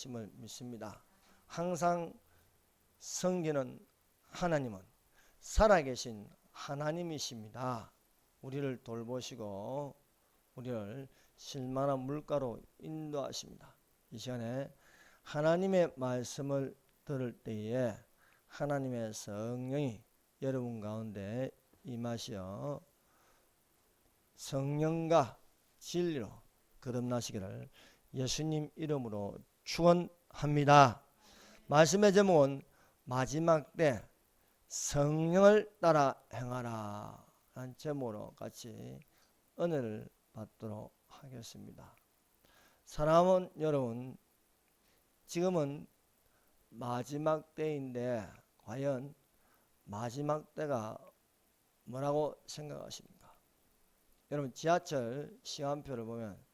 것임을 믿습니다. 항상 섬기는 하나님은 살아계신 하나님이십니다. 우리를 돌보시고 우리를 실만한 물가로 인도하십니다. 이 시간에 하나님의 말씀을 들을 때에 하나님의 성령이 여러분 가운데 임하시어 성령과 진리로 거듭나시기를 예수님 이름으로 축원합니다. 말씀의 제목은 마지막 때 성령을 따라 행하라 라는 제목으로 같이 은혜를 받도록 하겠습니다. 사랑하는 여러분, 지금은 마지막 때인데 과연 마지막 때가 뭐라고 생각하십니까? 여러분, 지하철 시간표를 보면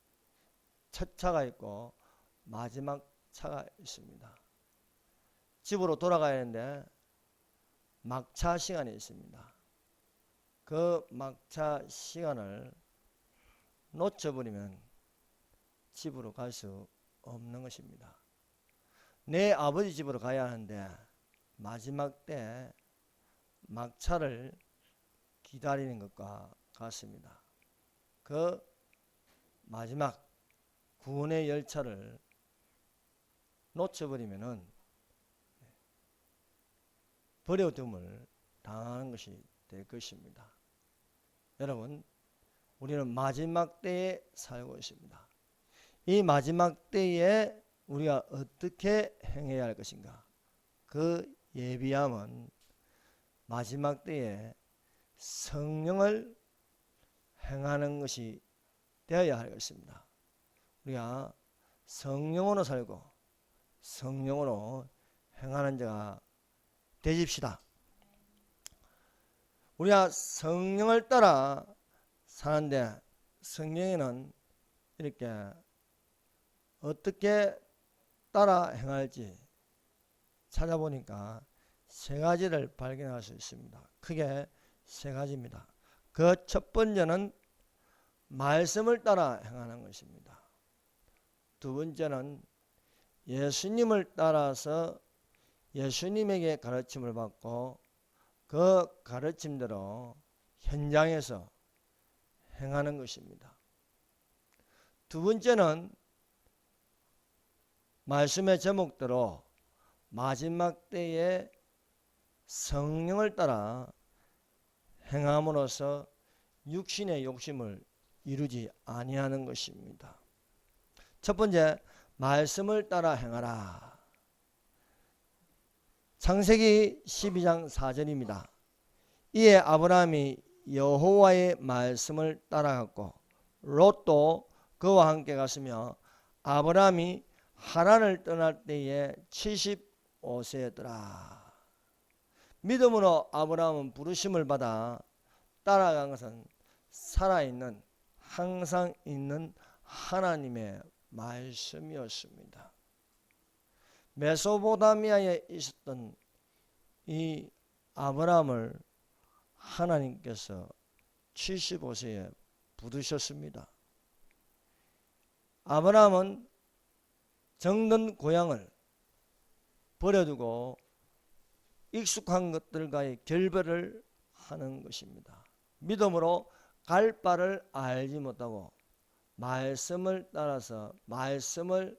첫 차가 있고 마지막 차가 있습니다. 집으로 돌아가야 하는데 막차 시간이 있습니다. 그 막차 시간을 놓쳐버리면 집으로 갈 수 없는 것입니다. 내 아버지 집으로 가야 하는데 마지막 때 막차를 기다리는 것과 같습니다. 그 마지막 구원의 열차를 놓쳐버리면은 버려둠을 당하는 것이 될 것입니다. 여러분, 우리는 마지막 때에 살고 있습니다. 이 마지막 때에 우리가 어떻게 행해야 할 것인가? 그 예비함은 마지막 때에 성령을 행하는 것이 되어야 할 것입니다. 우리가 성령으로 살고 성령으로 행하는 자가 되십시다. 우리가 성령을 따라 사는데 성령에는 이렇게 어떻게 따라 행할지 찾아보니까 세 가지를 발견할 수 있습니다. 크게 세 가지입니다. 그 첫 번째는 말씀을 따라 행하는 것입니다. 두 번째는 예수님을 따라서 예수님에게 가르침을 받고 그 가르침대로 현장에서 행하는 것입니다. 두 번째는 말씀의 제목대로 마지막 때에 성령을 따라 행함으로써 육신의 욕심을 이루지 아니하는 것입니다. 첫 번째, 말씀을 따라 행하라. 창세기 12장 4절입니다. 이에 아브라함이 여호와의 말씀을 따라갔고 롯도 그와 함께 갔으며 아브라함이 하란을 떠날 때에 75세였더라. 믿음으로 아브라함은 부르심을 받아 따라간 것은 살아있는 항상 있는 하나님의 말씀이었습니다. 메소포타미아에 있었던 이 아브라함을 하나님께서 75세에 부르셨습니다. 아브라함은 정든 고향을 버려두고 익숙한 것들과의 결별을 하는 것입니다. 믿음으로 갈 바를 알지 못하고 말씀을 따라서 말씀을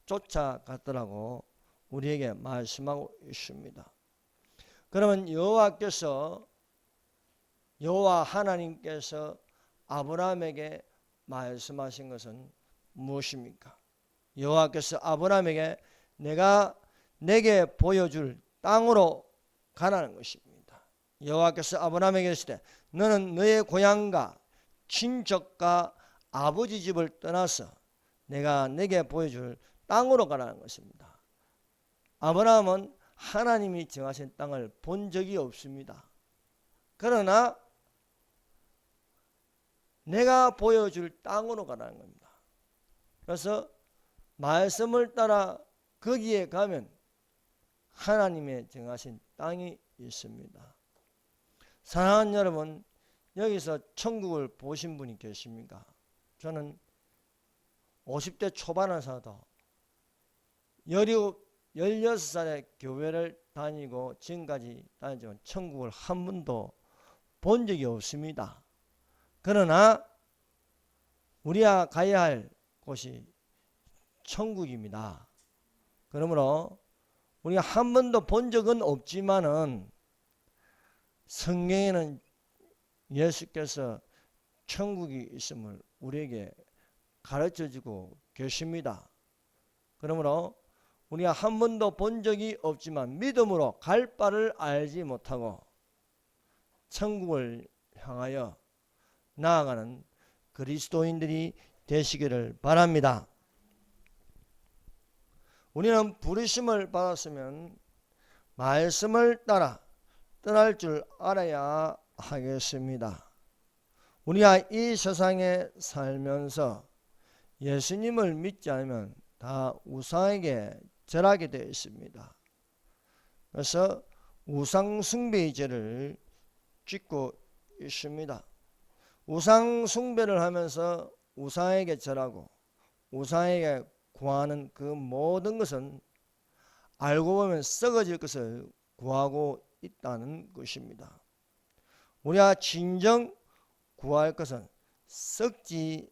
쫓아갔더라고 우리에게 말씀하고 있습니다. 그러면 여호와 하나님께서 아브라함에게 말씀하신 것은 무엇입니까? 여호와께서 아브라함에게 내가 내게 보여줄 땅으로 가라는 것입니다. 여호와께서 아브라함에게 이르시되 너는 너의 고향과 친척과 아버지 집을 떠나서 내가 내게 보여줄 땅으로 가라는 것입니다. 아브라함은 하나님이 정하신 땅을 본 적이 없습니다. 그러나 내가 보여줄 땅으로 가라는 겁니다. 그래서 말씀을 따라 거기에 가면 하나님의 정하신 땅이 있습니다. 사랑하는 여러분, 여기서 천국을 보신 분이 계십니까? 저는 50대 초반을 살아도 16살에 교회를 다니고 지금까지 다니지만 천국을 한 번도 본 적이 없습니다. 그러나 우리가 가야 할 곳이 천국입니다. 그러므로 우리가 한 번도 본 적은 없지만은 성경에는 예수께서 천국이 있음을 우리에게 가르쳐주고 계십니다. 그러므로 우리가 한 번도 본 적이 없지만 믿음으로 갈 바를 알지 못하고 천국을 향하여 나아가는 그리스도인들이 되시기를 바랍니다. 우리는 부르심을 받았으면 말씀을 따라 떠날 줄 알아야 하겠습니다. 우리가 이 세상에 살면서 예수님을 믿지 않으면 다 우상에게 절하게 되어 있습니다. 그래서 우상숭배의 죄를 짓고 있습니다. 우상숭배를 하면서 우상에게 절하고 우상에게 구하는 그 모든 것은 알고 보면 썩어질 것을 구하고 있다는 것입니다. 우리가 진정 구할 것은 썩지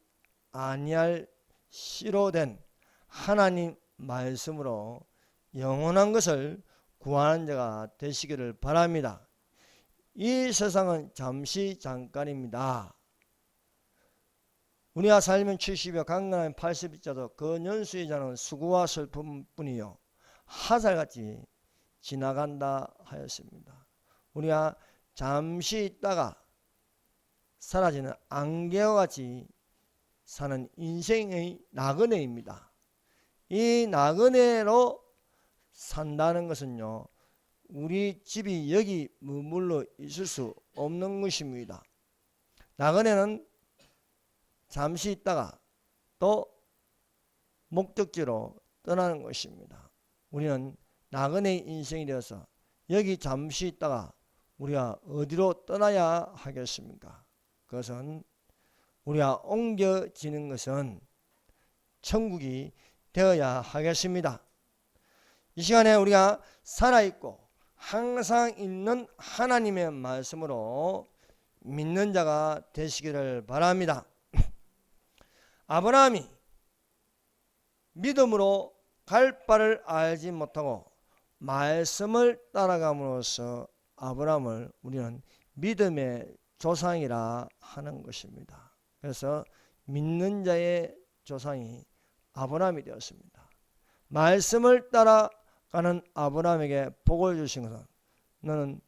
아니할 씨로 된 하나님 말씀으로 영원한 것을 구하는 자가 되시기를 바랍니다. 이 세상은 잠시 잠깐입니다. 우리가 살면 70여 강건하면 80이자도 그 연수의 자는 수고와 슬픔뿐이요 화살같이 지나간다 하였습니다. 우리가 잠시 있다가 사라지는 안개와 같이 사는 인생의 나그네입니다. 이 나그네로 산다는 것은요 우리 집이 여기 머물러 있을 수 없는 것입니다. 나그네는 잠시 있다가 또 목적지로 떠나는 것입니다. 우리는 나그네의 인생이 되어서 여기 잠시 있다가 우리가 어디로 떠나야 하겠습니까? 그것은 우리가 옮겨지는 것은 천국이 되어야 하겠습니다. 이 시간에 우리가 살아있고 항상 있는 하나님의 말씀으로 믿는 자가 되시기를 바랍니다. 아브라함이 믿음으로 갈 바를 알지 못하고 말씀을 따라감으로써 아브라함을 우리는 믿음의 조상이라 하는 것입니다. 그래서 믿는 자의 조상이 아브라함이 되었습니다. 말씀을 따라가는 아브라함에게 복을 주신 것은 너는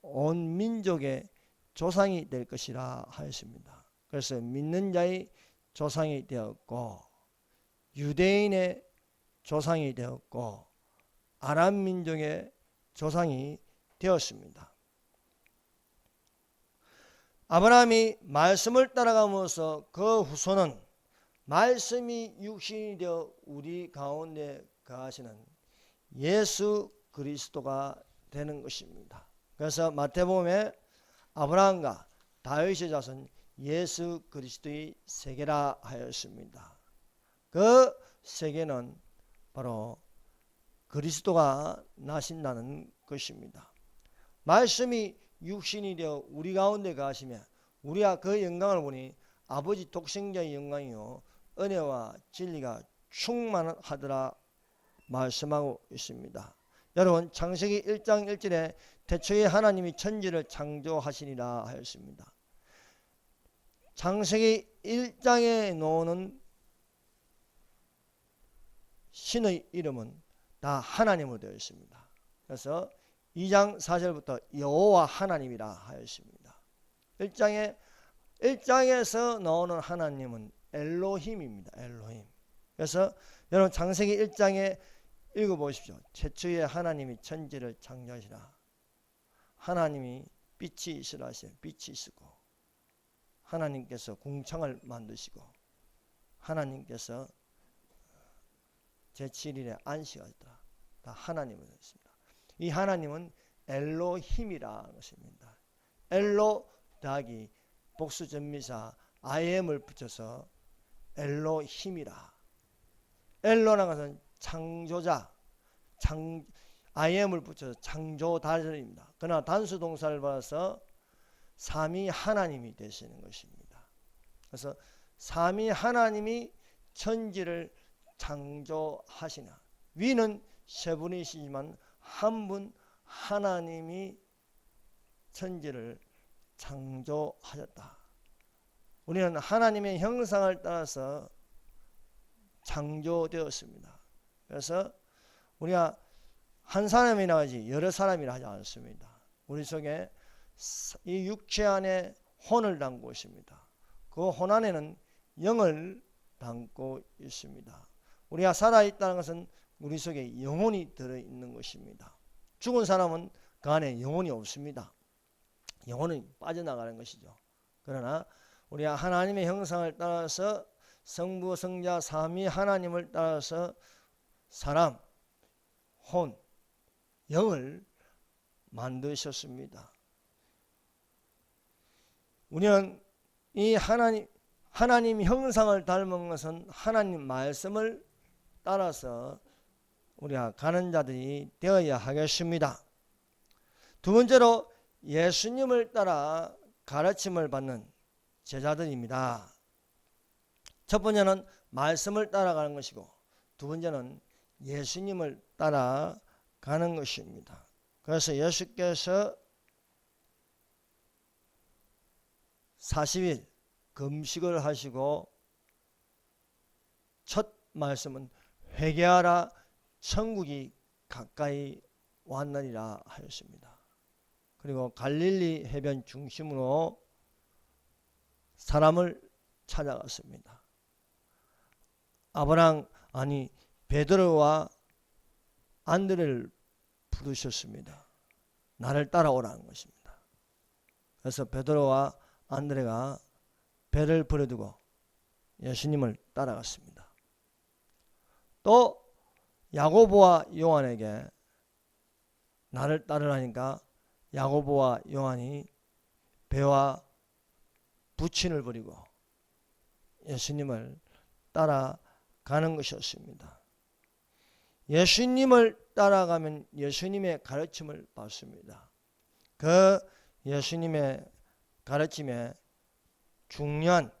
온 민족의 조상이 될 것이라 하였습니다. 그래서 믿는 자의 조상이 되었고 유대인의 조상이 되었고 아람 민족의 조상이 되었습니다. 아브라함이 말씀을 따라감으로써 그 후손은 말씀이 육신이 되어 우리 가운데 거하시는 예수 그리스도가 되는 것입니다. 그래서 마태복음에 아브라함과 다윗의 자손 예수 그리스도의 세계라 하였습니다. 그 세계는 바로 그리스도가 나신다는 것입니다. 말씀이 육신이 되어 우리 가운데 가시며 우리가 그 영광을 보니 아버지 독생자의 영광이요 은혜와 진리가 충만하더라 말씀하고 있습니다. 여러분 창세기 1장 1절에 태초에 하나님이 천지를 창조하시니라 하였습니다. 창세기 1장에 나오는 신의 이름은 다 하나님으로 되어 있습니다. 그래서 2장 4절부터 여호와 하나님이라 하였습니다. 1장에서 나오는 하나님은 엘로힘입니다. 엘로힘. 그래서 여러분 창세기 1장에 읽어보십시오. 최초에 하나님이 천지를 창조하시라. 하나님이 빛이 있으라 하시니 빛이 있고 하나님께서 궁창을 만드시고 하나님께서 제7일에 안식하셨더라. 다 하나님을 했습니다. 이 하나님은 엘로힘이라는 것입니다. 엘로 더하기 복수전미사 IM을 붙여서 엘로힘이라. 엘로라는 것은 창조자, IM을 붙여서 창조다절입니다. 그러나 단수 동사를 받아서 삼위 하나님이 되시는 것입니다. 그래서 삼위 하나님이 천지를 창조하시나, 위는 세 분이시지만 한 분 하나님이 천지를 창조하셨다. 우리는 하나님의 형상을 따라서 창조되었습니다. 그래서 우리가 한 사람이나 하지 여러 사람이라 하지 않습니다. 우리 속에 이 육체 안에 혼을 담고 있습니다. 그 혼 안에는 영을 담고 있습니다. 우리가 살아있다는 것은 우리 속에 영혼이 들어있는 것입니다. 죽은 사람은 그 안에 영혼이 없습니다. 영혼은 빠져나가는 것이죠. 그러나 우리가 하나님의 형상을 따라서 성부, 성자, 삼위 하나님을 따라서 사람, 혼, 영을 만드셨습니다. 우리는 이 하나님 형상을 닮은 것은 하나님 말씀을 따라서 우리가 가는 자들이 되어야 하겠습니다. 두 번째로 예수님을 따라 가르침을 받는 제자들입니다. 첫 번째는 말씀을 따라가는 것이고, 두 번째는 예수님을 따라가는 것입니다. 그래서 예수께서 40일 금식을 하시고 첫 말씀은 회개하라, 천국이 가까이 왔느니라 하였습니다. 그리고 갈릴리 해변 중심으로 사람을 찾아갔습니다. 베드로와 안드레를 부르셨습니다. 나를 따라오라는 것입니다. 그래서 베드로와 안드레가 배를 버려두고 예수님을 따라갔습니다. 또 야고보와 요한에게 나를 따르라니까 야고보와 요한이 배와 부친을 버리고 예수님을 따라가는 것이었습니다. 예수님을 따라가면 예수님의 가르침을 받습니다. 그 예수님의 가르침에 중요한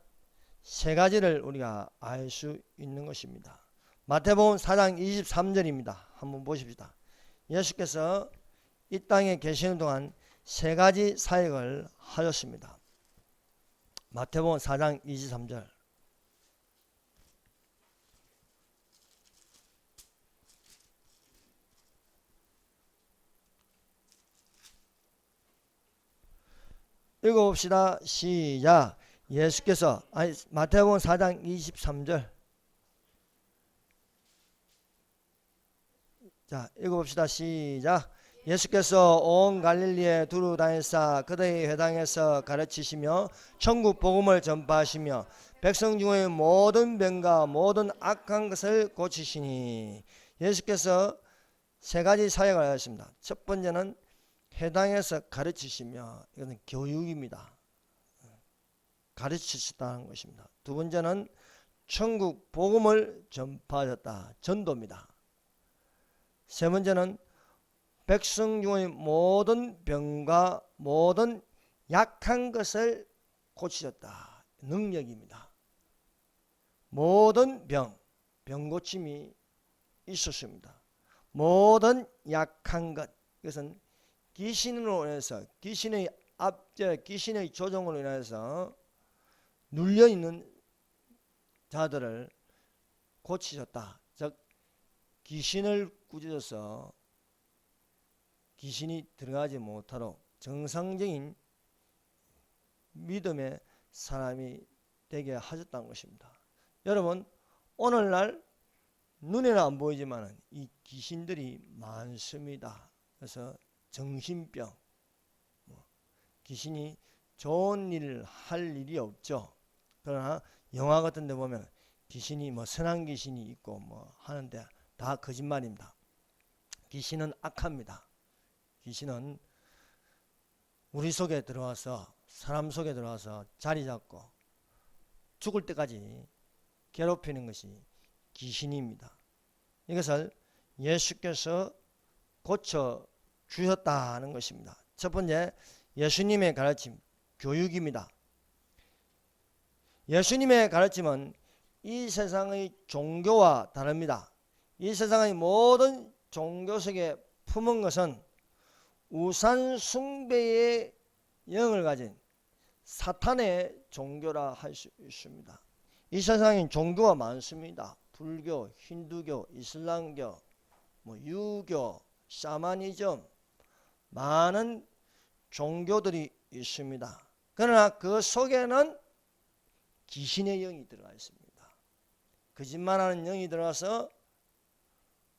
세 가지를 우리가 알 수 있는 것입니다. 마태복음 4장 23절입니다. 한번 보십시다. 예수께서 이 땅에 계시는 동안 세 가지 사역을 하셨습니다. 마태복음 4장 23절. 읽어봅시다. 시작. 예수께서 마태복음 4장 23절. 자, 읽어봅시다. 시작. 예수께서 온 갈릴리에 두루 다니사 그들의 회당에서 가르치시며 천국 복음을 전파하시며 백성 중의 모든 병과 모든 악한 것을 고치시니. 예수께서 세 가지 사역을 하셨습니다. 첫 번째는 회당에서 가르치시며, 이것은 교육입니다. 가르치셨다는 것입니다. 두 번째는 천국 복음을 전파하셨다. 전도입니다. 세 번째는 백성 중의 모든 병과 모든 약한 것을 고치셨다. 능력입니다. 모든 병 고침이 있었습니다. 모든 약한 것, 이것은 귀신으로 인해서 귀신의 조종으로 인해서 눌려있는 자들을 고치셨다. 즉 귀신을 꾸짖어서 귀신이 들어가지 못하도록 정상적인 믿음의 사람이 되게 하셨다는 것입니다. 여러분, 오늘날 눈에는 안 보이지만 이 귀신들이 많습니다. 그래서 정신병, 귀신이 좋은 일을 할 일이 없죠. 그러나 영화 같은 데 보면 귀신이 선한 귀신이 있고 하는데 다 거짓말입니다. 귀신은 악합니다. 귀신은 우리 속에 들어와서, 사람 속에 들어와서 자리 잡고 죽을 때까지 괴롭히는 것이 귀신입니다. 이것을 예수께서 고쳐 주셨다는 것입니다. 첫 번째, 예수님의 가르침, 교육입니다. 예수님의 가르침은 이 세상의 종교와 다릅니다. 이 세상의 모든 종교 속에 품은 것은 우상 숭배의 영을 가진 사탄의 종교라 할 수 있습니다. 이 세상에 종교가 많습니다. 불교, 힌두교, 이슬람교, 유교, 샤머니즘, 많은 종교들이 있습니다. 그러나 그 속에는 귀신의 영이 들어가 있습니다. 거짓말하는 영이 들어가서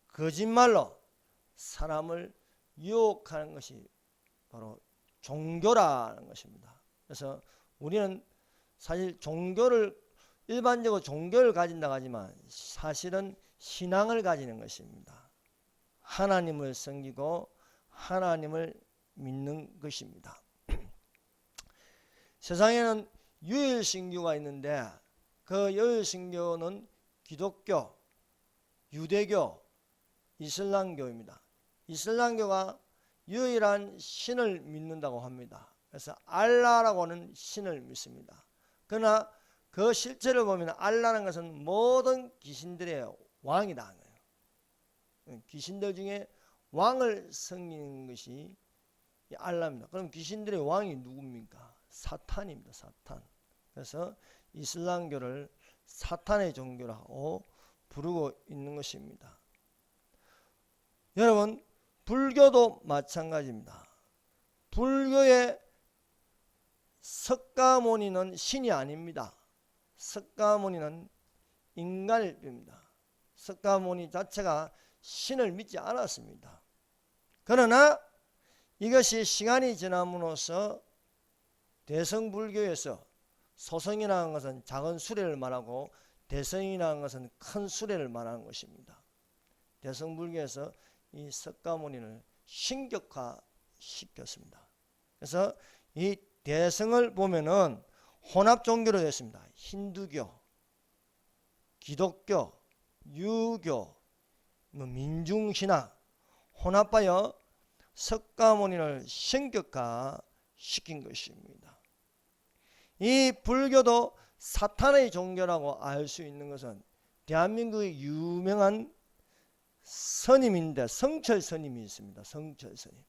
거짓말로 사람을 유혹하는 것이 바로 종교라는 것입니다. 그래서 우리는 사실 일반적으로 종교를 가진다고 하지만 사실은 신앙을 가지는 것입니다. 하나님을 섬기고 하나님을 믿는 것입니다. 세상에는 유일신교가 있는데 그 유일신교는 기독교, 유대교, 이슬람교입니다. 이슬람교가 유일한 신을 믿는다고 합니다. 그래서 알라라고 하는 신을 믿습니다. 그러나 그 실체를 보면 알라는 것은 모든 귀신들의 왕이다. 귀신들 중에 왕을 섬기는 것이 알라입니다. 그럼 귀신들의 왕이 누굽니까? 사탄입니다. 사탄. 그래서 이슬람교를 사탄의 종교라고 부르고 있는 것입니다. 여러분, 불교도 마찬가지입니다. 불교의 석가모니는 신이 아닙니다. 석가모니는 인간일 뿐입니다. 석가모니 자체가 신을 믿지 않았습니다. 그러나 이것이 시간이 지남으로써 대성불교에서 소성이라는 것은 작은 수레를 말하고 대성이라는 것은 큰 수레를 말하는 것입니다. 대성불교에서 이 석가모니를 신격화시켰습니다. 그래서 이 대성을 보면은 혼합 종교로 되었습니다. 힌두교, 기독교, 유교, 민중신앙 혼합하여 석가모니를 신격화시킨 것입니다. 이 불교도 사탄의 종교라고 알 수 있는 것은 대한민국의 유명한 스님인데 성철 스님이 있습니다. 성철 스님.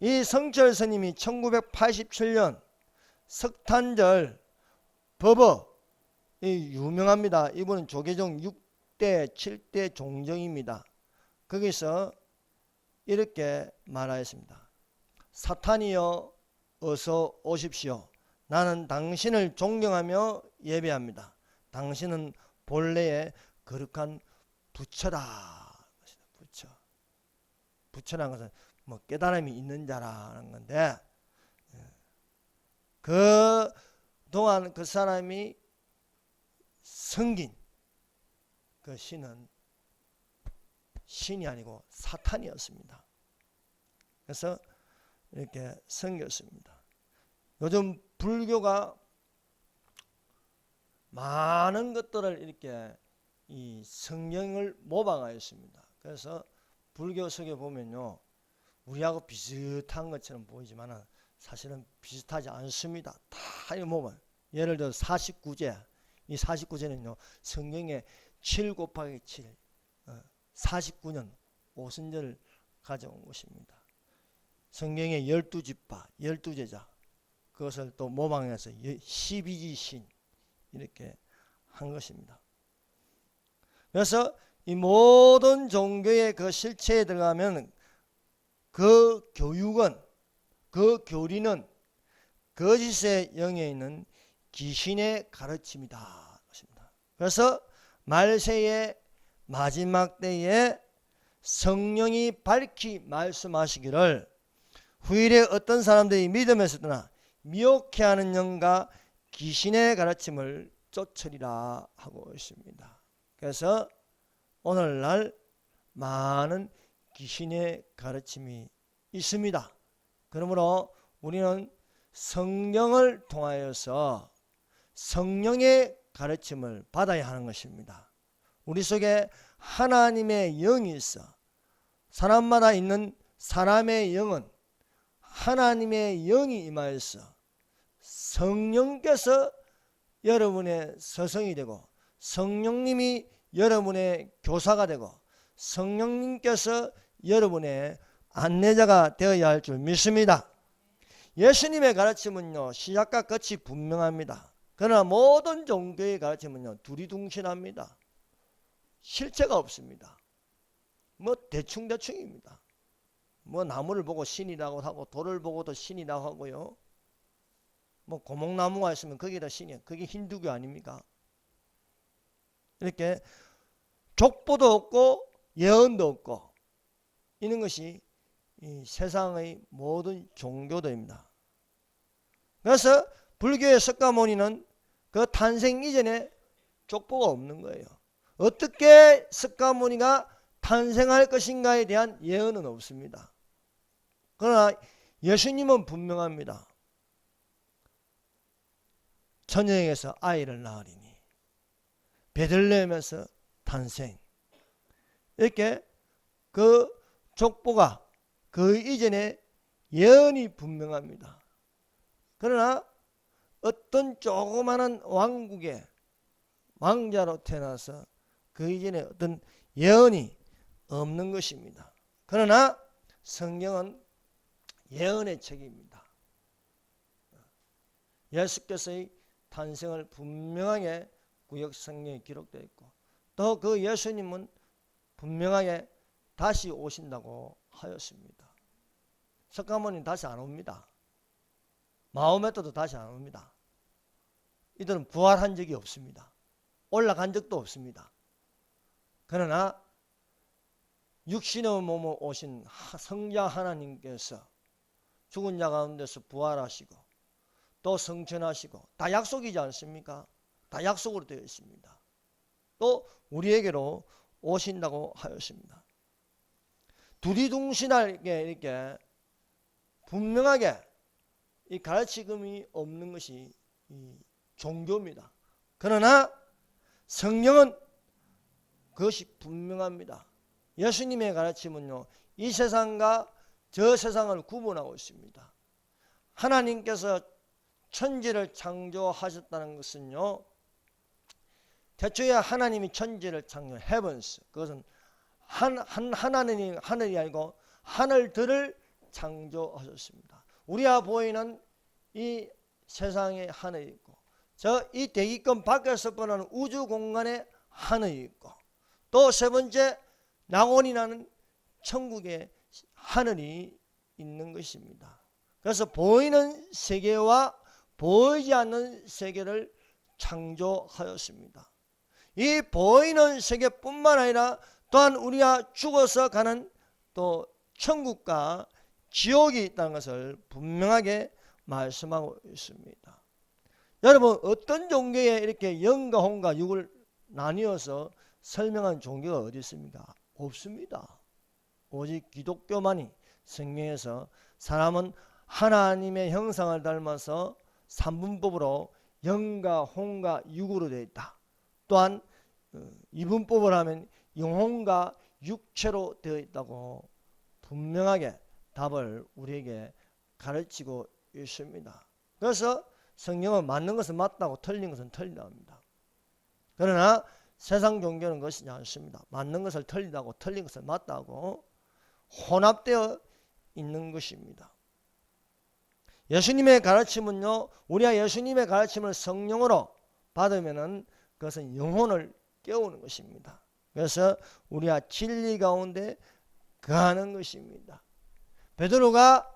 이 성철 스님이 1987년 석탄절 법어 유명합니다. 이분은 조계종 6대 7대 종정입니다. 거기서 이렇게 말하였습니다. 사탄이여 어서 오십시오. 나는 당신을 존경하며 예배합니다. 당신은 본래의 거룩한 부처다. 부처. 부처라는 것은 깨달음이 있는 자라는 건데, 그 동안 그 사람이 섬긴 그 신은 신이 아니고 사탄이었습니다. 그래서 이렇게 섬겼습니다. 요즘 불교가 많은 것들을 이렇게 이 성경을 모방하였습니다. 그래서 불교 속에 보면요, 우리하고 비슷한 것처럼 보이지만 사실은 비슷하지 않습니다. 다 모방. 예를 들어 49제, 이 49제는요 성경에 7 곱하기 7, 49년 오순절을 가져온 것입니다. 성경의 12지파, 12제자, 그것을 또 모방해서 12지신 이렇게 한 것입니다. 그래서 이 모든 종교의 그 실체에 들어가면 그 교육은, 그 교리는 거짓의 영에 있는 귀신의 가르침이다. 그래서 말세의 마지막 때에 성령이 밝히 말씀하시기를 후일에 어떤 사람들이 믿음에서 떠나 미혹해하는 영과 귀신의 가르침을 쫓으리라 하고 있습니다. 그래서 오늘날 많은 귀신의 가르침이 있습니다. 그러므로 우리는 성령을 통하여서 성령의 가르침을 받아야 하는 것입니다. 우리 속에 하나님의 영이 있어. 사람마다 있는 사람의 영은 하나님의 영이 임하여서 성령께서 여러분의 서성이 되고 성령님이 여러분의 교사가 되고 성령님께서 여러분의 안내자가 되어야 할 줄 믿습니다. 예수님의 가르침은요, 시작과 끝이 분명합니다. 그러나 모든 종교의 가르침은요, 두리둥실합니다. 실체가 없습니다. 뭐 대충대충입니다. 뭐 나무를 보고 신이라고 하고 돌을 보고도 신이라고 하고요. 뭐 고목나무가 있으면 거기다 신이에요. 그게 힌두교 아닙니까? 이렇게 족보도 없고 예언도 없고 이런 것이 이 세상의 모든 종교들입니다. 그래서 불교의 석가모니는 그 탄생 이전에 족보가 없는 거예요. 어떻게 석가모니가 탄생할 것인가에 대한 예언은 없습니다. 그러나 예수님은 분명합니다. 천여에서 아이를 낳으리니 베들레헴에서 탄생. 이렇게 그 족보가 그 이전에 예언이 분명합니다. 그러나 어떤 조그마한 왕국의 왕자로 태어나서 그 이전에 어떤 예언이 없는 것입니다. 그러나 성경은 예언의 책입니다. 예수께서의 탄생을 분명하게 구약 성경에 기록되어 있고 또 그 예수님은 분명하게 다시 오신다고 하였습니다. 석가모니는 다시 안 옵니다. 마호메트도 다시 안 옵니다. 이들은 부활한 적이 없습니다. 올라간 적도 없습니다. 그러나 육신의 몸으로 오신 성자 하나님께서 죽은 자 가운데서 부활하시고 또 성천하시고 다 약속이지 않습니까? 다 약속으로 되어 있습니다. 또 우리에게로 오신다고 하였습니다. 두리둥실하게 이렇게 분명하게 이 가르침이 없는 것이 이 종교입니다. 그러나 성경은 그것이 분명합니다. 예수님의 가르침은요, 이 세상과 저 세상을 구분하고 있습니다. 하나님께서 천지를 창조하셨다는 것은요, 태초에 하나님이 천지를 창조, heavens, 그것은 하늘이 아니고 하늘들을 창조하셨습니다. 우리가 보이는 이 세상에 하늘이 있고 이 대기권 밖에서 보는 우주 공간에 하늘이 있고 또 세 번째 낙원이라는 천국에 하늘이 있는 것입니다. 그래서 보이는 세계와 보이지 않는 세계를 창조하였습니다. 이 보이는 세계뿐만 아니라 또한 우리가 죽어서 가는 또 천국과 지옥이 있다는 것을 분명하게 말씀하고 있습니다. 여러분, 어떤 종교에 이렇게 영과 혼과 육을 나뉘어서 설명한 종교가 어디 있습니까? 없습니다. 오직 기독교만이 성경에서 사람은 하나님의 형상을 닮아서 삼분법으로 영과 혼과 육으로 되어 있다. 또한 이분법을 하면 영혼과 육체로 되어 있다고 분명하게 답을 우리에게 가르치고 있습니다. 그래서 성경은 맞는 것은 맞다고 틀린 것은 틀리다고 합니다. 그러나 세상 종교는 그것이지 않습니다. 맞는 것을 틀리다고 틀린 것을 맞다고 혼합되어 있는 것입니다. 예수님의 가르침은요, 우리가 예수님의 가르침을 성령으로 받으면은 그것은 영혼을 깨우는 것입니다. 그래서 우리가 진리 가운데 거하는 것입니다. 베드로가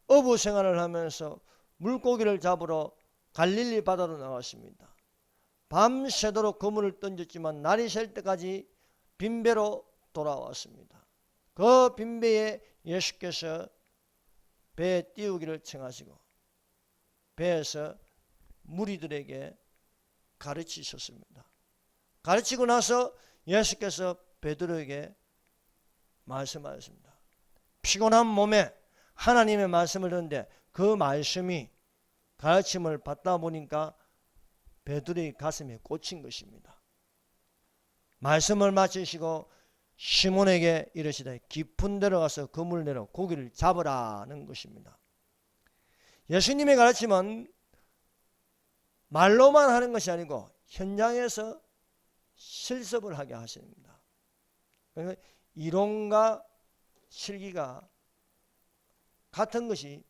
어부 생활을 하면서 물고기를 잡으러 갈릴리 바다로 나갔습니다. 밤새도록 그물을 던졌지만 날이 셀 때까지 빈배로 돌아왔습니다. 그 빈배에 예수께서 배에 띄우기를 청하시고 배에서 무리들에게 가르치셨습니다. 가르치고 나서 예수께서 베드로에게 말씀하셨습니다. 피곤한 몸에 하나님의 말씀을 듣는데 그 말씀이 가르침을 받다 보니까 베드로의 가슴에 꽂힌 것입니다. 말씀을 마치시고 시몬에게 이르시되 깊은 데로 가서 그물을 내려 고기를 잡으라는 것입니다. 예수님의 가르침은 말로만 하는 것이 아니고 현장에서 실습을 하게 하십니다. 그러니까 이론과 실기가 같은 것이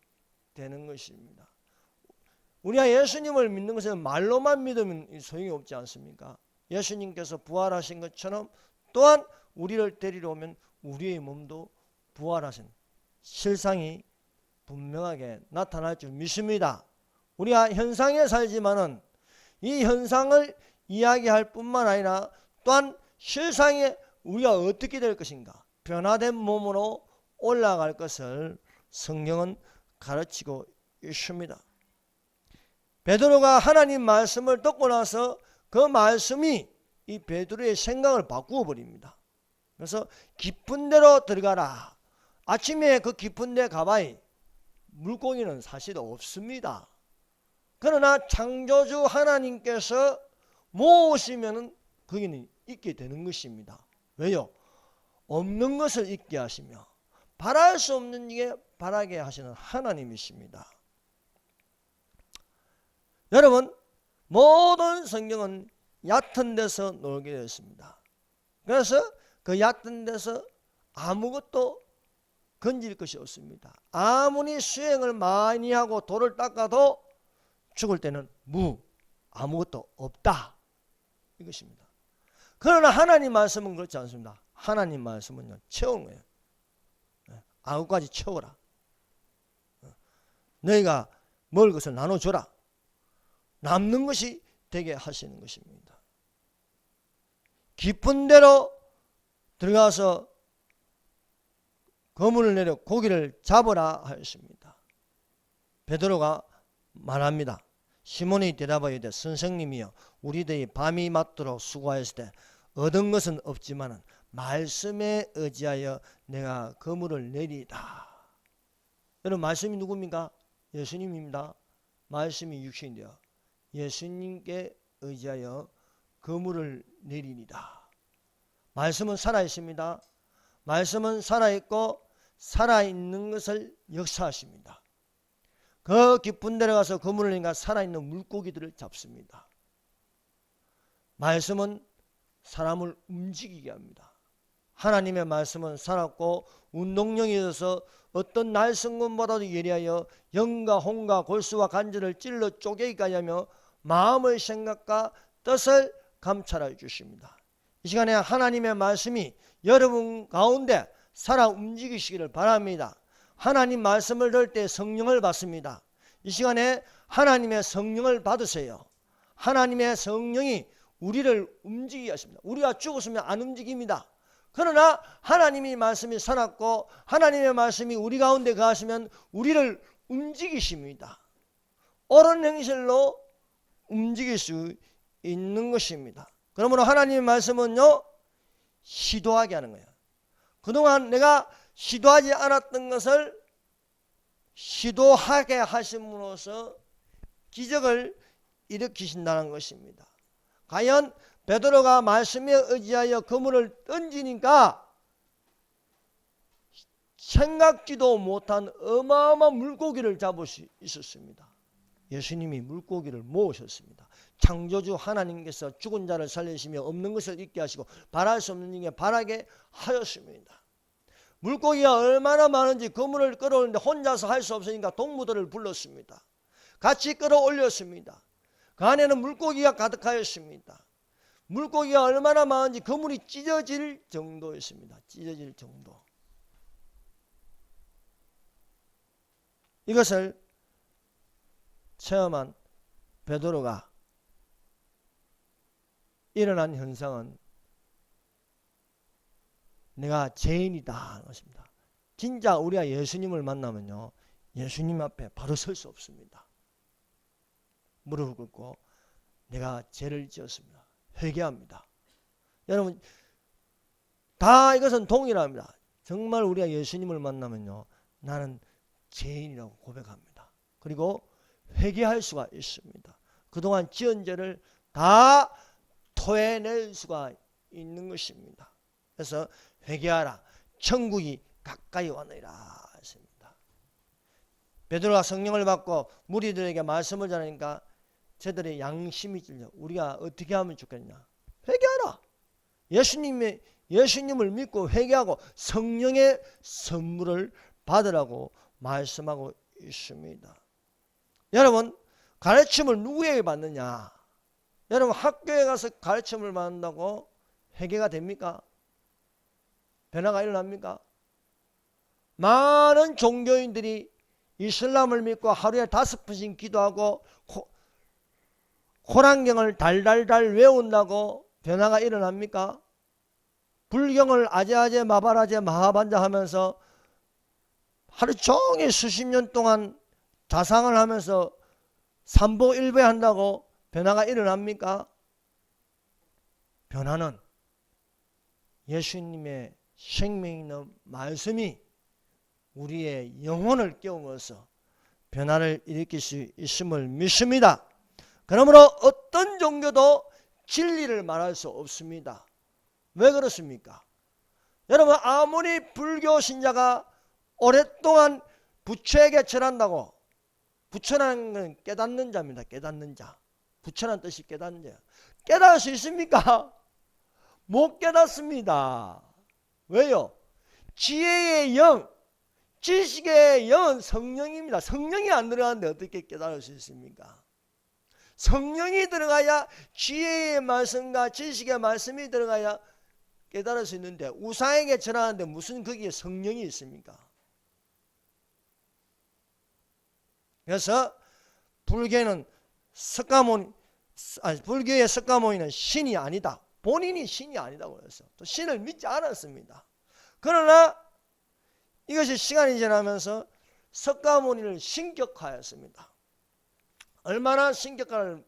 되는 것입니다. 우리가 예수님을 믿는 것은 말로만 믿으면 소용이 없지 않습니까? 예수님께서 부활하신 것처럼 또한 우리를 데리러 오면 우리의 몸도 부활하신 실상이 분명하게 나타날 줄 믿습니다. 우리가 현상에 살지만은 이 현상을 이야기할 뿐만 아니라 또한 실상에 우리가 어떻게 될 것인가, 변화된 몸으로 올라갈 것을 성경은 가르치고 있습니다. 베드로가 하나님 말씀을 듣고 나서 그 말씀이 이 베드로의 생각을 바꾸어 버립니다. 그래서 깊은 데로 들어가라. 아침에 그 깊은 데 가봐야 물고기는 사실 없습니다. 그러나 창조주 하나님께서 모으시면 거기는 있게 되는 것입니다. 왜요? 없는 것을 있게 하시며 바랄 수 없는 게 바라게 하시는 하나님이십니다. 여러분, 모든 성경은 얕은 데서 놀게 되었습니다. 그래서 그 얕은 데서 아무것도 건질 것이 없습니다. 아무리 수행을 많이 하고 돌을 닦아도 죽을 때는 아무것도 없다, 이것입니다. 그러나 하나님 말씀은 그렇지 않습니다. 하나님 말씀은요, 채우는 거예요. 아무까지 채워라. 너희가 먹을 것을 나눠줘라. 남는 것이 되게 하시는 것입니다. 깊은 데로 들어가서 그물을 내려 고기를 잡으라 하였습니다. 베드로가 말합니다. 시몬이 대답하여 이르되 선생님이여, 우리들이 밤이 맞도록 수고하였을 때 얻은 것은 없지만 말씀에 의지하여 내가 그물을 내리이다. 여러분, 말씀이 누굽니까? 예수님입니다. 말씀이 육신이되어 예수님께 의지하여 그물을 내리이다. 말씀은 살아있습니다. 말씀은 살아있고 살아있는 것을 역사하십니다. 그 깊은 데로 가서 그물을 내니까 살아있는 물고기들을 잡습니다. 말씀은 사람을 움직이게 합니다. 하나님의 말씀은 살았고 운동력이 있어서 어떤 날성근보다도 예리하여 영과 혼과 골수와 간절을 찔러 쪼개기까지 하며 마음의 생각과 뜻을 감찰해 주십니다. 이 시간에 하나님의 말씀이 여러분 가운데 살아 움직이시기를 바랍니다. 하나님 말씀을 들을 때 성령을 받습니다. 이 시간에 하나님의 성령을 받으세요. 하나님의 성령이 우리를 움직이게 하십니다. 우리가 죽었으면 안 움직입니다. 그러나 하나님의 말씀이 살았고 하나님의 말씀이 우리 가운데 거하시면 우리를 움직이십니다. 옳은 행실로 움직일 수 있는 것입니다. 그러므로 하나님의 말씀은요, 시도하게 하는 거예요. 그동안 내가 시도하지 않았던 것을 시도하게 하심으로써 기적을 일으키신다는 것입니다. 과연 베드로가 말씀에 의지하여 그물을 던지니까 생각지도 못한 어마어마한 물고기를 잡을 수 있었습니다. 예수님이 물고기를 모으셨습니다. 창조주 하나님께서 죽은 자를 살리시며 없는 것을 있게 하시고 바랄 수 없는 일에 바라게 하였습니다. 물고기가 얼마나 많은지 그물을 끌어올리는데 혼자서 할 수 없으니까 동무들을 불렀습니다. 같이 끌어올렸습니다. 그 안에는 물고기가 가득하였습니다. 물고기가 얼마나 많은지 그물이 찢어질 정도였습니다. 찢어질 정도. 이것을 체험한 베드로가 일어난 현상은 내가 죄인이다 하는 것입니다. 진짜 우리가 예수님을 만나면요, 예수님 앞에 바로 설 수 없습니다. 무릎을 꿇고 내가 죄를 지었습니다. 회개합니다. 여러분, 다 이것은 동일합니다. 정말 우리가 예수님을 만나면요, 나는 죄인이라고 고백합니다. 그리고 회개할 수가 있습니다. 그동안 지은 죄를 다 토해낼 수가 있는 것입니다. 그래서 회개하라, 천국이 가까이 왔느니라 했습니다. 베드로가 성령을 받고 무리들에게 말씀을 전하니까 저들의 양심이 찔려. 우리가 어떻게 하면 좋겠냐? 회개하라. 예수님을 믿고 회개하고 성령의 선물을 받으라고 말씀하고 있습니다. 여러분, 가르침을 누구에게 받느냐? 여러분, 학교에 가서 가르침을 받는다고 회개가 됩니까? 변화가 일어납니까? 많은 종교인들이 이슬람을 믿고 하루에 5번씩 기도하고 코란경을 달달달 외운다고 변화가 일어납니까? 불경을 아제아제 마바라제 마하반자 하면서 하루 종일 수십 년 동안 자상을 하면서 삼보 일배 한다고 변화가 일어납니까? 변화는 예수님의 생명 있는 말씀이 우리의 영혼을 깨우면서 변화를 일으킬 수 있음을 믿습니다. 그러므로 어떤 종교도 진리를 말할 수 없습니다. 왜 그렇습니까? 여러분, 아무리 불교 신자가 오랫동안 부처에게 절한다고, 부처라는 건 깨닫는 자입니다. 깨닫는 자. 부처라는 뜻이 깨닫는 자예요. 깨달을 수 있습니까? 못 깨닫습니다. 왜요? 지혜의 영, 지식의 영은 성령입니다. 성령이 안 들어가는데 어떻게 깨달을 수 있습니까? 성령이 들어가야 지혜의 말씀과 지식의 말씀이 들어가야 깨달을 수 있는데 우상에게 절하는데 무슨 거기에 성령이 있습니까? 그래서 불교의 석가모니는 신이 아니다. 본인이 신이 아니다고 그랬어. 또 신을 믿지 않았습니다. 그러나 이것이 시간이 지나면서 석가모니를 신격화했습니다. 얼마나 신격화를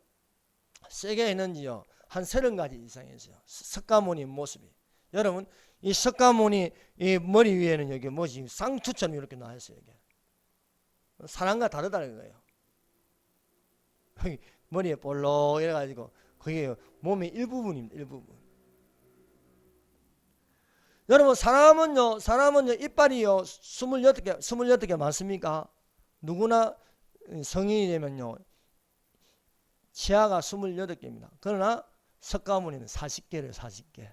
세게 했는지요. 한 30가지 이상 했어요. 석가모니 모습이. 여러분, 이 석가모니 이 머리 위에는 여기 뭐지? 쌍투처럼 이렇게 나와 있어요. 이게. 사람과 다르다는 거예요. 여기 머리에 볼록 이래가지고 그게 몸의 일부분입니다. 일부분. 여러분, 사람은요 이빨이요 28개 많습니까? 누구나 성인이 되면요 치아가 28개입니다. 그러나 석가모니는 40개래요. 40개.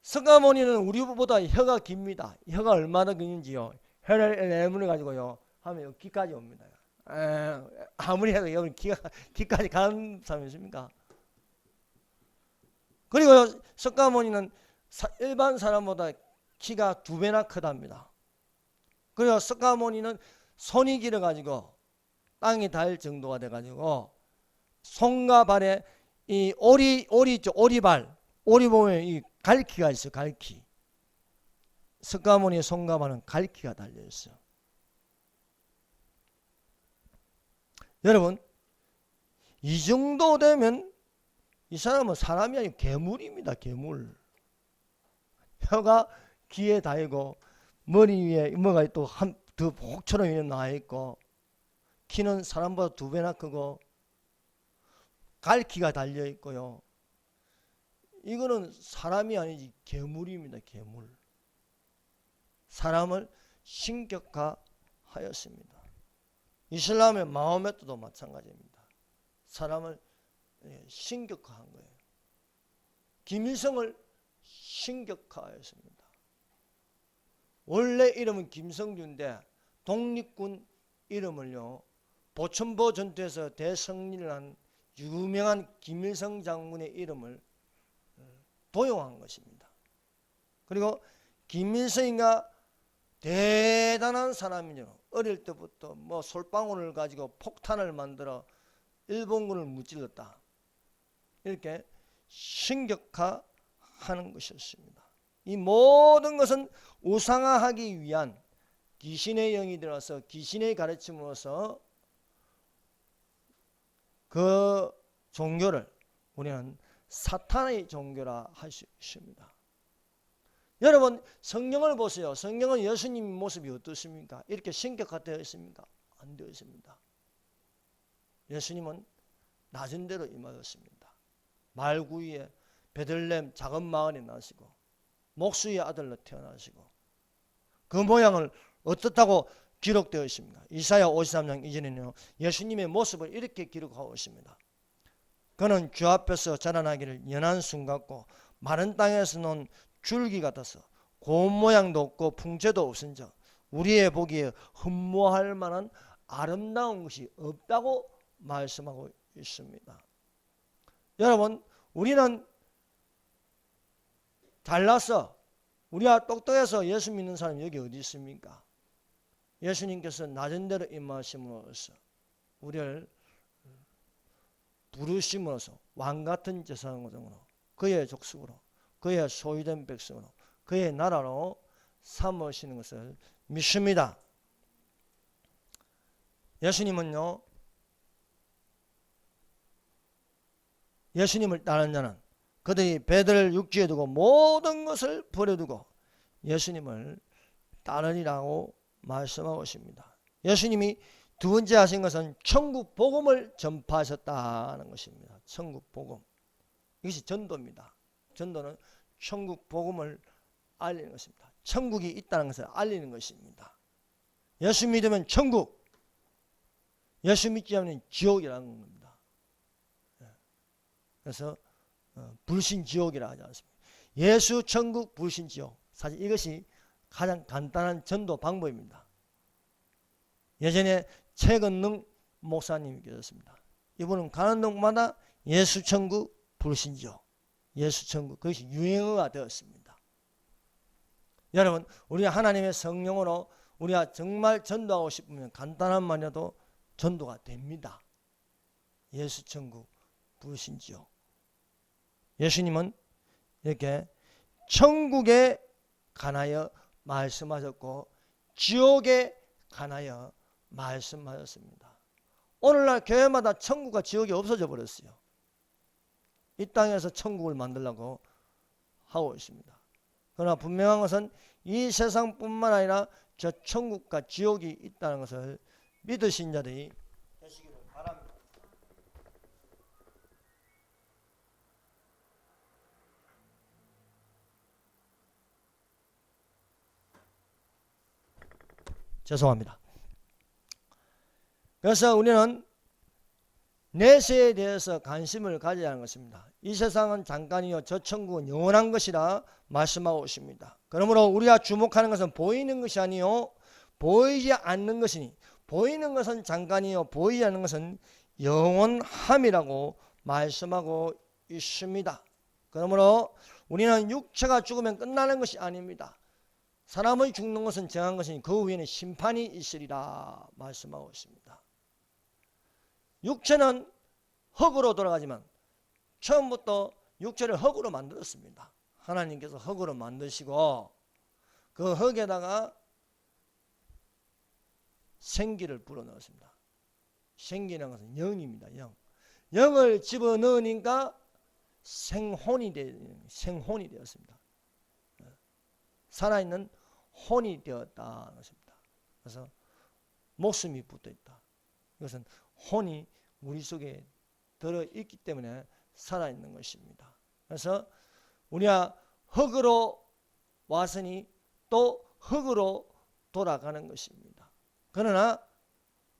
석가모니는 우리보다 혀가 깁니다. 혀가 얼마나 긴지요. 혀를 내물어 가지고요 하면 여기까지 옵니다. 아무리 해도 여기 귀까지 가는 사람이 있습니까? 그리고 석가모니는 일반 사람보다 키가 2배나 크답니다. 그리고 석가모니는 손이 길어가지고 땅에 닿을 정도가 돼가지고 손과 발에 이 오리 있죠. 오리 보면 이 갈퀴가 있어요. 갈퀴. 석가모니의 손과 발은 갈퀴가 달려 있어요. 여러분, 이 정도 되면 이 사람은 사람이 아니고 괴물입니다. 괴물. 혀가 귀에 닿고 머리 위에 뭐가 또 더 혹처럼 나와 있고 키는 사람보다 2배나 크고 갈퀴가 달려 있고요. 이거는 사람이 아니지 괴물입니다. 괴물. 사람을 신격화하였습니다. 이슬람의 마호메트도 마찬가지입니다. 사람을 신격화한 거예요. 김일성을 신격화하였습니다. 원래 이름은 김성주인데 독립군 이름을요 보천보 전투에서 대승리를 한 유명한 김일성 장군의 이름을 도용한 것입니다. 그리고 김일성이가 대단한 사람이죠. 어릴 때부터 뭐 솔방울을 가지고 폭탄을 만들어 일본군을 무찔렀다. 이렇게 신격화하는 것이었습니다. 이 모든 것은 우상화하기 위한 귀신의 영이 들어서 귀신의 가르침으로서 그 종교를 우리는 사탄의 종교라 할 수 있습니다. 여러분, 성경을 보세요. 성경은 예수님 모습이 어떻습니까? 이렇게 신격화되어 있습니까? 안 되어 있습니다. 예수님은 낮은 데로 임하였습니다. 말구이에 베들레헴 작은 마을에 나시고 목수의 아들로 태어나시고 그 모양을 어떻다고 기록되어 있습니다. 이사야 53장 이전에는 예수님의 모습을 이렇게 기록하고 있습니다. 그는 주 앞에서 자라나기를 연한 순 같고 마른 땅에서 논 줄기 같아서 고운 모양도 없고 풍채도 없은즉 우리의 보기에 흠모할 만한 아름다운 것이 없다고 말씀하고 있습니다. 여러분, 우리는 잘났어, 우리가 똑똑해서 예수 믿는 사람이 여기 어디 있습니까? 예수님께서 낮은 데로 임하심으로써 우리를 부르심으로써 왕같은 제사장으로 그의 족속으로 그의 소유된 백성으로 그의 나라로 삼으시는 것을 믿습니다. 예수님은요, 예수님을 따르는 자는 그들이 배들을 육지에 두고 모든 것을 버려두고 예수님을 따르리라고 말씀하고 있습니다. 예수님이 두 번째 하신 것은 천국 복음을 전파하셨다는 것입니다. 천국 복음, 이것이 전도입니다. 전도는 천국 복음을 알리는 것입니다. 천국이 있다는 것을 알리는 것입니다. 예수 믿으면 천국, 예수 믿지 않으면 지옥이라는 겁니다. 그래서 불신지옥이라 하지 않습니다. 예수 천국 불신지옥, 사실 이것이 가장 간단한 전도 방법입니다. 예전에 최건능 목사님이 계셨습니다. 이분은 가는 동마다 예수 천국 불신지옥, 예수 천국, 그것이 유행어가 되었습니다. 여러분, 우리가 하나님의 성령으로 우리가 정말 전도하고 싶으면 간단한 말이라도 전도가 됩니다. 예수 천국 불신지옥. 예수님은 이렇게 천국에 관하여 말씀하셨고 지옥에 관하여 말씀하셨습니다. 오늘날 교회마다 천국과 지옥이 없어져 버렸어요. 이 땅에서 천국을 만들려고 하고 있습니다. 그러나 분명한 것은 이 세상뿐만 아니라 저 천국과 지옥이 있다는 것을 믿으신 자들이 되시기를 바랍니다. 죄송합니다. 그래서 우리는 내세에 대해서 관심을 가져야 하는 것입니다. 이 세상은 잠깐이요 저 천국은 영원한 것이라 말씀하고 있습니다. 그러므로 우리가 주목하는 것은 보이는 것이 아니요 보이지 않는 것이니 보이는 것은 잠깐이요 보이지 않는 것은 영원함이라고 말씀하고 있습니다. 그러므로 우리는 육체가 죽으면 끝나는 것이 아닙니다. 사람의 죽는 것은 정한 것이니 그 후에는 심판이 있으리라 말씀하고 있습니다. 육체는 흙으로 돌아가지만 처음부터 육체를 흙으로 만들었습니다. 하나님께서 흙으로 만드시고 그 흙에다가 생기를 불어넣었습니다. 생기라는 것은 영입니다. 영. 영을 집어넣으니까 생혼이 되었습니다. 살아있는 혼이 되었다는 것입니다. 그래서 목숨이 붙어있다. 이것은 혼이 우리 속에 들어있기 때문에 살아있는 것입니다. 그래서 우리가 흙으로 왔으니 또 흙으로 돌아가는 것입니다. 그러나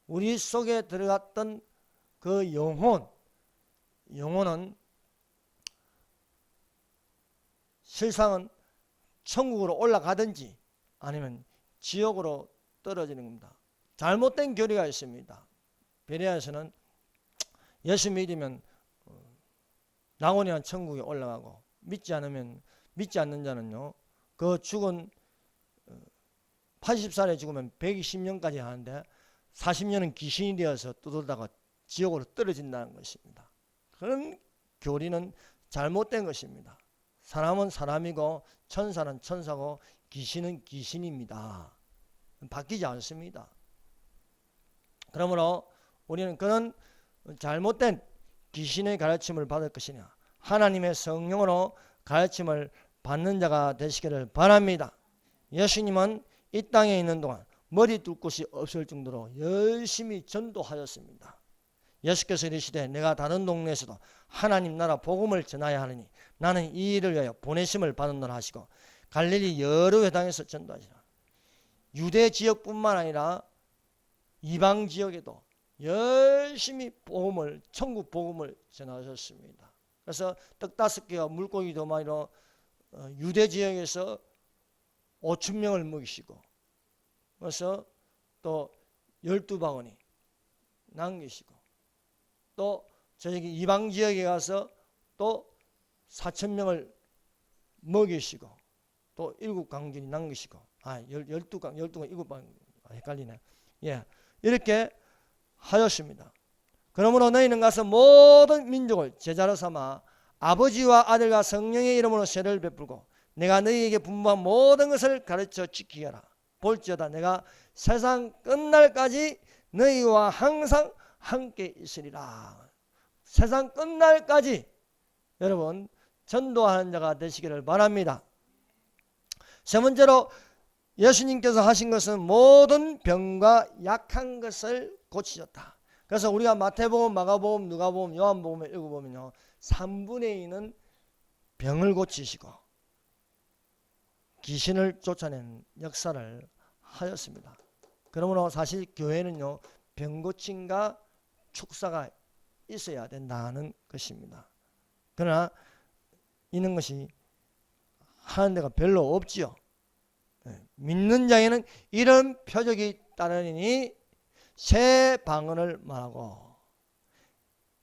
우리 속에 들어갔던 그 영혼은 실상은 천국으로 올라가든지 아니면 지옥으로 떨어지는 겁니다. 잘못된 교리가 있습니다. 베레아에서는 예수 믿으면 영원한 천국에 올라가고 믿지 않는 자는요 그 죽은 80살에 죽으면 120년까지 하는데 40년은 귀신이 되어서 떠돌다가 지옥으로 떨어진다는 것입니다. 그런 교리는 잘못된 것입니다. 사람은 사람이고 천사는 천사고 귀신은 귀신입니다. 바뀌지 않습니다. 그러므로 우리는 그런 잘못된 귀신의 가르침을 받을 것이냐 하나님의 성령으로 가르침을 받는 자가 되시기를 바랍니다. 예수님은 이 땅에 있는 동안 머리 둘 곳이 없을 정도로 열심히 전도하셨습니다. 예수께서 이르시되 내가 다른 동네에서도 하나님 나라 복음을 전하야 하느니 나는 이 일을 위하여 보내심을 받은노라 하시고 갈릴리 여러 회당에서 전도하시라. 유대 지역뿐만 아니라 이방 지역에도 열심히 복음을, 천국 복음을 전하셨습니다. 그래서 떡 5개와 물고기 2마리로 유대 지역에서 5,000명을 먹이시고, 그래서 또 12바구니 남기시고, 또 저기 이방 지역에 가서 또 4,000명을 먹이시고, 또 7강진이 남기시고, 12강, 7방, 헷갈리네. 예, 이렇게 하였습니다. 그러므로 너희는 가서 모든 민족을 제자로 삼아 아버지와 아들과 성령의 이름으로 세례를 베풀고 내가 너희에게 분부한 모든 것을 가르쳐 지키게 하라. 볼지어다 내가 세상 끝날까지 너희와 항상 함께 있으리라. 세상 끝날까지 여러분 전도하는 자가 되시기를 바랍니다. 세 번째로 예수님께서 하신 것은 모든 병과 약한 것을 고치셨다. 그래서 우리가 마태복음, 마가복음, 누가복음, 요한복음을 읽어보면요, 3분의 2는 병을 고치시고 귀신을 쫓아낸 역사를 하였습니다. 그러므로 사실 교회는요, 병 고침과 축사가 있어야 된다는 것입니다. 그러나 이런 것이 하는 데가 별로 없지요. 믿는 자에는 이런 표적이 따르니 새 방언을 말하고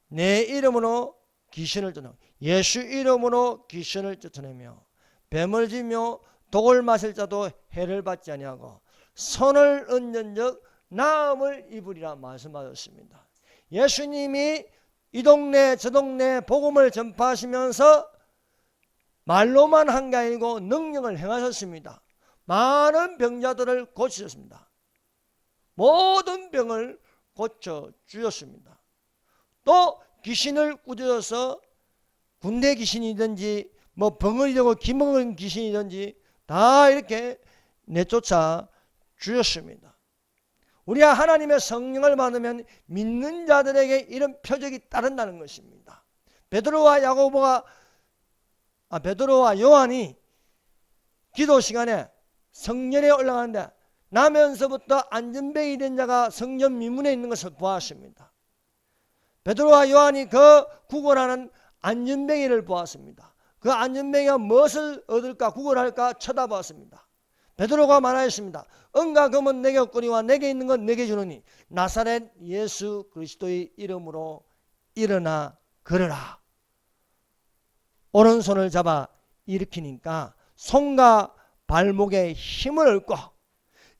내 이름으로 귀신을 쫓아내며 예수 이름으로 귀신을 쫓아내며 뱀을 쥐며 독을 마실 자도 해를 받지 아니하고 손을 얹은 적 나음을 입으리라 말씀하셨습니다. 예수님이 이 동네 저 동네 복음을 전파하시면서 말로만 한 게 아니고 능력을 행하셨습니다. 많은 병자들을 고치셨습니다. 모든 병을 고쳐주셨습니다. 또 귀신을 꾸짖어서 군대 귀신이든지 뭐 벙어리 되고 기먹은 귀신이든지 다 이렇게 내쫓아 주셨습니다. 우리가 하나님의 성령을 받으면 믿는 자들에게 이런 표적이 따른다는 것입니다. 베드로와 요한이 기도 시간에 성전에 올라가는데 나면서부터 안전뱅이 된 자가 성전 미문에 있는 것을 보았습니다. 베드로와 요한이 그 구걸하는 안전뱅이를 보았습니다. 그 안전뱅이가 무엇을 얻을까 구걸할까 쳐다보았습니다. 베드로가 말하였습니다. 은과 금은 내게 없거니와 내게 있는 건 내게 주노니 나사렛 예수 그리스도의 이름으로 일어나 걸으라. 오른손을 잡아 일으키니까 손과 발목에 힘을 얻고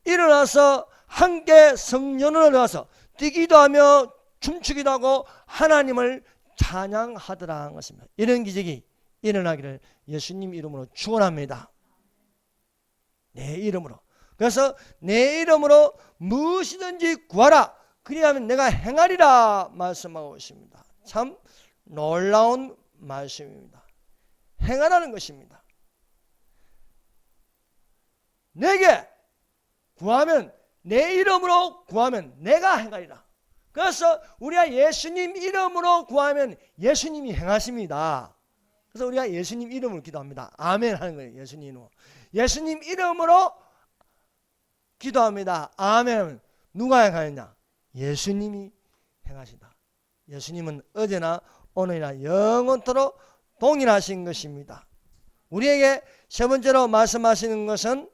일어나서 함께 성전으로 들어가서 뛰기도 하며 춤추기도 하고 하나님을 찬양하더라 것입니다. 이런 기적이 일어나기를 예수님 이름으로 축원합니다. 내 이름으로. 그래서 내 이름으로 무엇이든지 구하라. 그리하면 내가 행하리라 말씀하고 있습니다. 참 놀라운 말씀입니다. 행하라는 것입니다. 내게 구하면 내 이름으로 구하면 내가 행하리라. 그래서 우리가 예수님 이름으로 구하면 예수님이 행하십니다. 그래서 우리가 예수님 이름으로 기도합니다. 아멘 하는 거예요. 예수님 이름으로. 예수님 이름으로 기도합니다. 아멘. 누가 행하느냐? 예수님이 행하시다. 예수님은 어제나 오늘이나 영원토록 동일하신 것입니다. 우리에게 세 번째로 말씀하시는 것은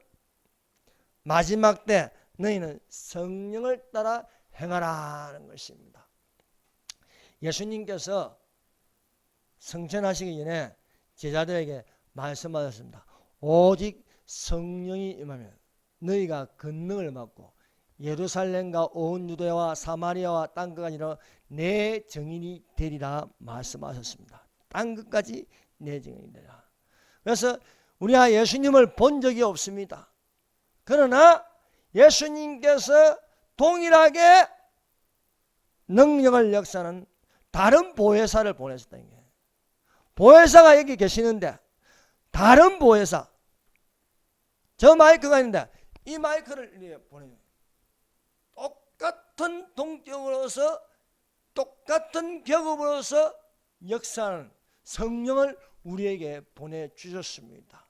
마지막 때 너희는 성령을 따라 행하라는 것입니다. 예수님께서 승천하시기 전에 제자들에게 말씀하셨습니다. 오직 성령이 임하면 너희가 권능을 받고 예루살렘과 온 유대와 사마리아와 땅끝까지 내 증인이 되리라 말씀하셨습니다. 땅끝까지 내 증인이 되리라. 그래서 우리가 예수님을 본 적이 없습니다. 그러나 예수님께서 동일하게 능력을 역사하는 다른 보혜사를 보내셨다는 거예요. 보혜사가 여기 계시는데 다른 보혜사, 저 마이크가 있는데 이 마이크를 보내요. 똑같은 동격으로서 똑같은 격업으로서 역사하는 성령을 우리에게 보내주셨습니다.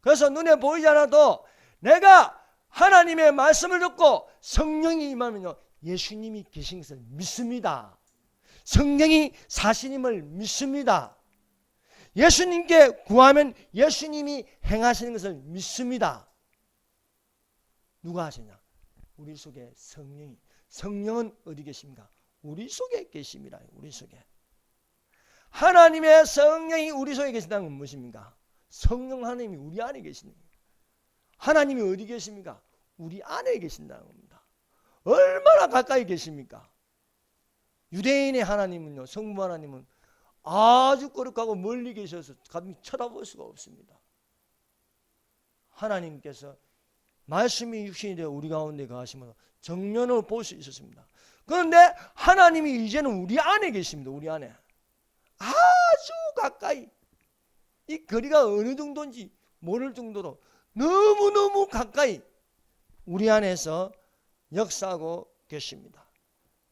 그래서 눈에 보이지 않아도 내가 하나님의 말씀을 듣고 성령이 임하면요, 예수님이 계신 것을 믿습니다. 성령이 사실임을 믿습니다. 예수님께 구하면 예수님이 행하시는 것을 믿습니다. 누가 하시냐? 우리 속에 성령이. 성령은 어디 계십니까? 우리 속에 계십니다. 우리 속에. 하나님의 성령이 우리 속에 계신다는 건 무엇입니까? 성령 하나님이 우리 안에 계시는 거예요. 하나님이 어디 계십니까? 우리 안에 계신다는 겁니다. 얼마나 가까이 계십니까? 유대인의 하나님은요, 성부 하나님은 아주 거룩하고 멀리 계셔서 감히 쳐다볼 수가 없습니다. 하나님께서 말씀이 육신이 되어 우리 가운데 거하시면서 정면으로 볼 수 있었습니다. 그런데 하나님이 이제는 우리 안에 계십니다. 우리 안에. 아주 가까이. 이 거리가 어느 정도인지 모를 정도로 너무너무 가까이 우리 안에서 역사하고 계십니다.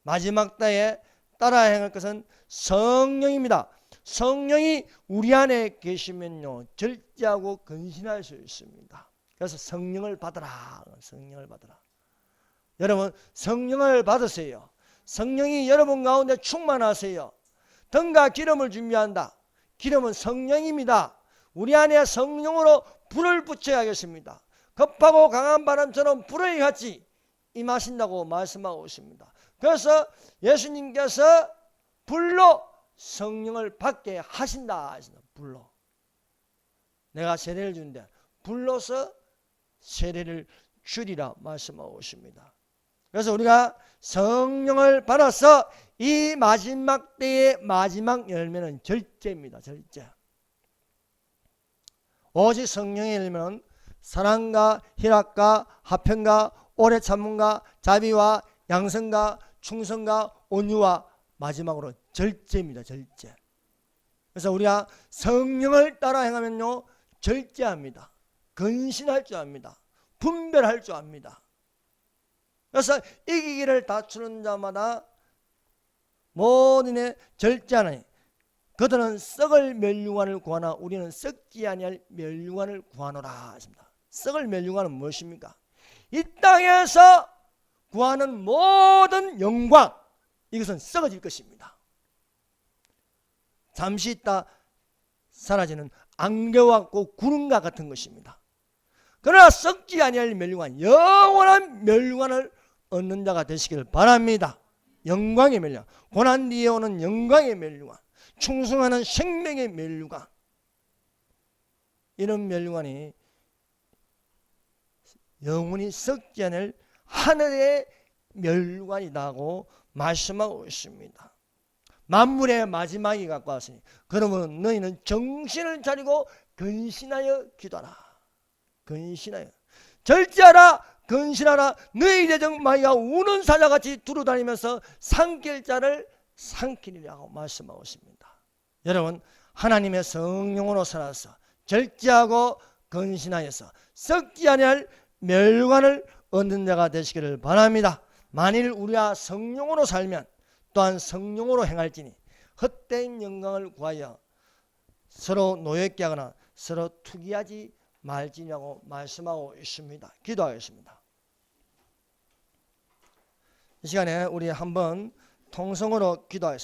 마지막 때에 따라 행할 것은 성령입니다. 성령이 우리 안에 계시면요, 절제하고 근신할 수 있습니다. 그래서 성령을 받으라. 성령을 받으라. 여러분, 성령을 받으세요. 성령이 여러분 가운데 충만하세요. 등과 기름을 준비한다. 기름은 성령입니다. 우리 안에 성령으로 불을 붙여야겠습니다. 급하고 강한 바람처럼 불을 같이 임하신다고 말씀하고 있습니다. 그래서 예수님께서 불로 성령을 받게 하신다. 불로. 내가 세례를 주는데 불로서 세례를 주리라 말씀하고 있습니다. 그래서 우리가 성령을 받아서 이 마지막 때의 마지막 열매는 절제입니다. 절제. 오직 성령의 열매는 사랑과 희락과 화평과 오래 참음과 자비와 양선과 충성과 온유와 마지막으로 절제입니다. 절제. 그래서 우리가 성령을 따라 행하면요, 절제합니다. 근신할 줄 압니다. 분별할 줄 압니다. 그래서 이기기를 다투는 자마다 모든에 절제하나니 그들은 썩을 멸류관을 구하나 우리는 썩지 아니할 멸류관을 구하노라 하십니다. 썩을 멸류관은 무엇입니까? 이 땅에서 구하는 모든 영광, 이것은 썩어질 것입니다. 잠시 있다 사라지는 안개와 구름과 같은 것입니다. 그러나 썩지 아니할 멸류관, 영원한 멸류관을 얻는 자가 되시길 바랍니다. 영광의 멸류관, 고난 뒤에 오는 영광의 멸류관, 충성하는 생명의 멸류관, 이런 멸류관이 영원히 썩지 않을 하늘의 멸류관이라고 말씀하고 있습니다. 만물의 마지막이 갖고 왔으니 그러면 너희는 정신을 차리고 근신하여 기도하라. 근신하여 절제하라. 근신하라. 너희 대적 마귀가 우는 사자같이 두루다니면서 삼킬 자를 삼키리라고 말씀하고 있습니다. 여러분, 하나님의 성령으로 살아서 절제하고 근신하여서 썩지 아니할 멸관을 얻는 자가 되시기를 바랍니다. 만일 우리가 성령으로 살면 또한 성령으로 행할지니 헛된 영광을 구하여 서로 노엽게 하거나 서로 투기하지 말지냐고 말씀하고 있습니다. 기도하겠습니다. 이 시간에 우리 한번 통성으로 기도하겠습니다.